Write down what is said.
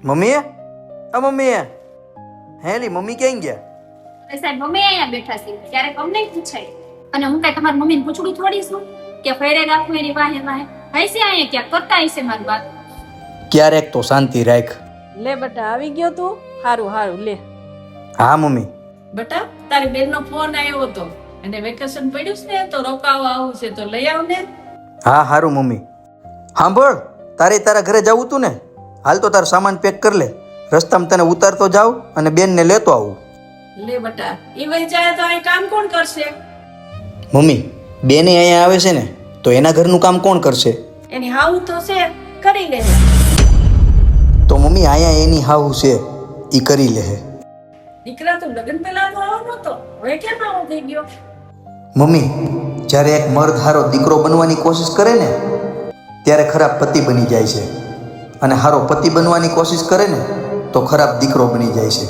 Mummy આ mummy હે લી મમ્મી ક્યાં ગયા? અરે સાહેબ મમ્મી અહીંયા બેઠા છે ક્યારેક અમને પૂછાય અને હું કઈ તમારી મમ્મીને પૂછડું થોડી છું કે ફેરે રાખું એની વાહે વાહે હૈસે અહીંયા ક્યાંક કરતા હૈસે મારી વાત. ક્યારેક તો શાંતિ રાખ. લે બેટા આવી ગયો તું? હારું હારું લે. હા મમ્મી. બેટા તારી બેનનો ફોન આવ્યો હતો અને વેકેશન પડ્યું છે ને તો રોકાવા આવું છે તો લઈ આવ ને. હા હારું મમ્મી. સાંભળ, તારા ઘરે જવું તું ને, હાલ તો તારો સામાન પેક કરી લે. રસ્તામાં તને ઉતારતો જાવ અને બેનને લેતો આવું. લે બેટા ઈ વહી જાય તો અહીં કામ કોણ કરશે? મમ્મી, બેને અહીંયા આવે છે ને તો એના ઘરનું કામ કોણ કરશે? એની હાવું તો છે કરી લે. તો મમ્મી અહીંયા એની હાહુ છે, ઈ કરી લે. દીકરા તો લગ્ન પહેલા તો આવો નતો, હવે કેમ આવો થઈ ગયો? મમ્મી, જ્યારે એક મર્દ હારો દીકરો બનવાની કોશિશ કરે ને ત્યારે ખરાબ પતિ બની જાય છે, અને હારો પતિ બનવાની કોશિશ કરે ને તો ખરાબ દીકરો બની જાય છે.